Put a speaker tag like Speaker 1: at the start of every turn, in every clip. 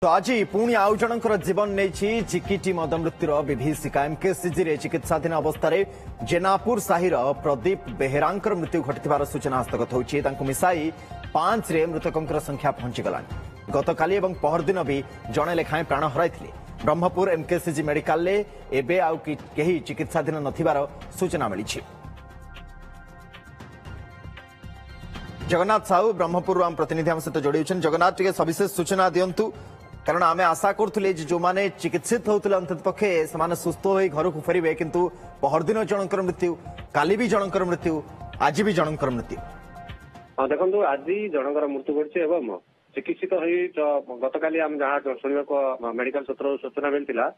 Speaker 1: तो आज पुणी आउ जनकर जीवन नहीं चिकिटी मद मृत्युर विभीषिका एमकेसीजी चिकित्साधीन अवस्था जेनापुर साहिर प्रदीप बेहेरा मृत्यु घटिवार सूचना हस्तगत होती मिसाई 5 रे मृतकों संख्या पहुंचीगला गतकाली और पहरदिन भी जड़े लेखाएं प्राण हराई ब्रह्मपुर एमकेसीजी मेडिकल एबे आउ केही चिकित्साधीन नथिबार सूचना मिली। जगन्नाथ साहू ब्रह्मपुर आम प्रतिनिधि आम सहित जोड़ी जगन्नाथ टे सविशेष सूचना दिंतु कारण आम आशा करुले जो मैंने चिकित्सित होते अंत पक्षे से सुस्थ हो घर को फेरवे किंतु पहरदिन जनकर मृत्यु काली भी जनकर मृत्यु आज भी जनकर मृत्यु।
Speaker 2: हाँ देखो आज जनकर मृत्यु घटी चिकित्सित गत काली आम जहाँ शुणा मेडिकल सूत्र सूचना मिलता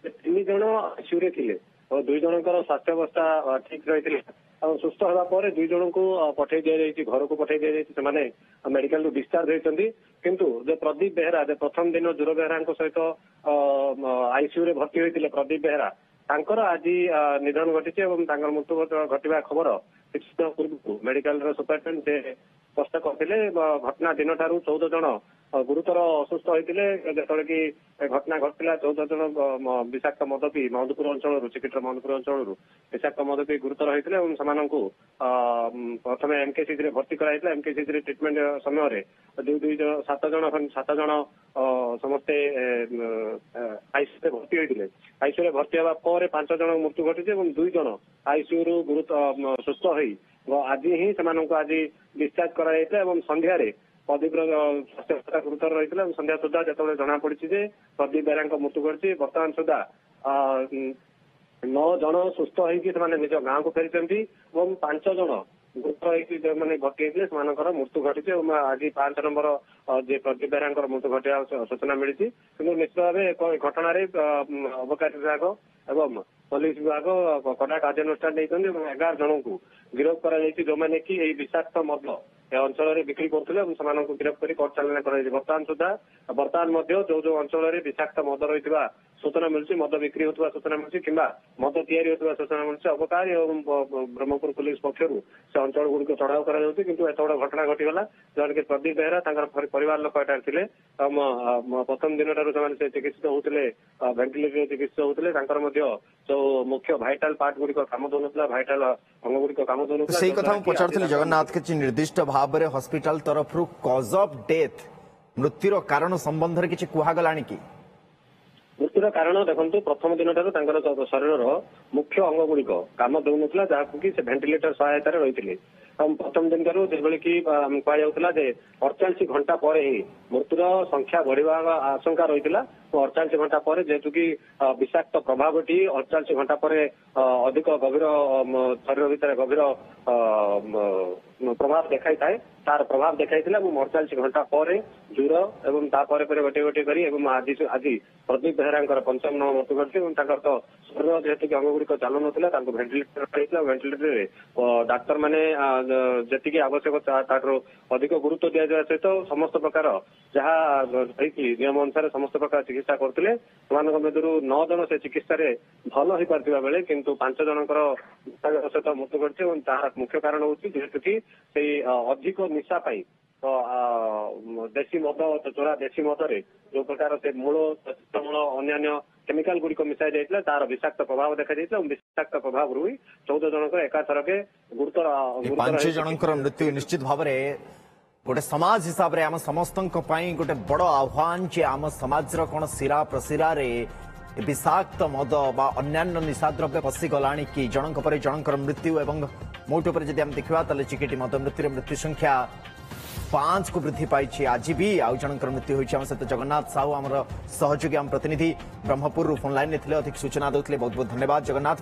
Speaker 2: 3 जन आईसीयू थे और 2 जनकर स्वास्थ्य अवस्था ठीक रही सुस्थ होगा 2 जन को पठे दि घर को पठे दि मेडिकल डिस्चार्ज होती किंतु जो प्रदीप बेहेरा जो प्रथम दिन जुर बेहेरा सहित आईसीयू रे भर्ती होते प्रदीप बेहेरा तांकर आज निधन घटी मृत्यु घटवा खबर किसी दिन पूर्व मेडिकल सुपरिटेडेंट से स्पष्ट करते घटना दिन ठारू 14 जन गुरुतर असुस्थ होते जो कि घटना घटला 14 जन विषाक्त मद पी मधुपुर अंचल चिकित्सा मधुपुर अंचल विषाक्त मद पी गुरुतर होते प्रथम एमकेसीजी भर्ती कराई एमकेसीजी ट्रिटमेंट समय 7 जन समस्ते आईसीयू भर्ती होते आईसीयू भर्ती होगा 5 जन मृत्यु घटी 2 जन आईसीयू गुरुतर सुस्थ हो आज ही आज डिस्चार्ज कराई संध्या प्रदीप स्वास्थ्य अवस्था गुरुतर रही संध्या सुधा जो जना पड़ी प्रदीप बेहेरा मृत्यु घटी बर्तमान सुधा 9 जन सुस्थ होकर निज गाँव को फेरी 5 जन गुरुतर जो मैंने भर्ती होते मृत्यु घटी आज 5 नंबर जे प्रदीप बेहेरा मृत्यु घटा सूचना मिली कि निश्चित भाव घटना अबकारी विभाग एवं पुलिस विभाग कड़ा कार्यानुष्ठान 11 जन को गिरफ्त कर जो मैंने कि विषाक्त मद अंचल बिक्री करते गिरफ्त कर कोर्ट चालान कर बर्तमान जो अंचल विषाक्त मद रही सूचना मिली मद बिक्री होता सूचना मिली कि मद तैयारी होता सूचना मिली अबकारी और ब्रह्मपुर पुलिस पक्ष से अंचल गुड़िक चढ़ाऊ कर एत बड़ घटना घटीगला जहाँ कि प्रदीप बेहेरा परिवार लोक एटार थे प्रथम दिन ठार चिकित्सित होते भेंटिलेटर चिकित्सित होते जो मुख्य भाइटाल पार्ट गुड़िक काम दौन भाइटाल अंग गुड़िक काम दौन
Speaker 1: से कथा पचार जगन्नाथ किसी निर्दिष्ट भाव में हॉस्पिटल तरफ कज ऑफ डेथ मृत्युर कारण संबंध में किसी कहगला कि
Speaker 2: मृत्युर कारण देखो प्रथम दिन ठार शरीर मुख्य अंग गुड़िक काम दौन जहाँकि भेंटिलेटर सहायता रही प्रथम दिन ठार जो कि कहला 48 घंटा पर ही मृत्युर संख्या बढ़वा आशंका रही 48 घंटा पर जेहेतु कि विषाक्त प्रभावटी 48 घंटा पर अधिक गभीर शरीर भितर गभीर प्रभाव देखाई थाए तार प्रभाव देखाई 48 घंटा पर ज्वर एवं गोटे गोटे कर आज प्रदीप बेहेरा 5म नंबर मृत्यु घटी तो शरीर जेहेतु कि अंग गुड़िक चालू नाला भेंटिलेटर भेंटिलेटर डाक्तर मैंने जी आवश्यक अधिक गुरुत्व दि जावा सहित समस्त प्रकार जहाँ नियम अनुसार समस्त प्रकार चिकित्सा करते मध्य 9 जन से चिकित्सा भल हो पार्थिबा बेले किंतु 5 जनकर सहित मृत्यु घटी तार मुख्य कारण हूँ जेहेतु कि अधिक निशा पाई तो देशी मद चोरा देशी मदरे जो प्रकार से मूल अन्य केमिकाल गुड़िक मिसाई जाइए तार विषाक्त प्रभाव देखा विषाक्त प्रभाव रु 14 जनक एकाथरके गुरुतर
Speaker 1: 5 जनकर मृत्यु निश्चित भाव में गोटे समाज हिसाब से आम समस्त गोटे बड़ आह्वान जे आम समाज कौन शिरा प्रशिरा विषाक्त मद बा अन्यान्य निशाद्रव्य पशिगला कि जनक पर जनकर मृत्यु एवं मोट पर जब आम देखा चिकिटी मद मृत्यु संख्या 5 को वृद्धि पाई आज भी आउ जनकर मृत्यु होती आम सहित जगन्नाथ साहू आम सहयोगी आम प्रतिनिधि ब्रह्मपुर फोन लाइन में अधिक सूचना देते बहुत बहुत धन्यवाद जगन्नाथ।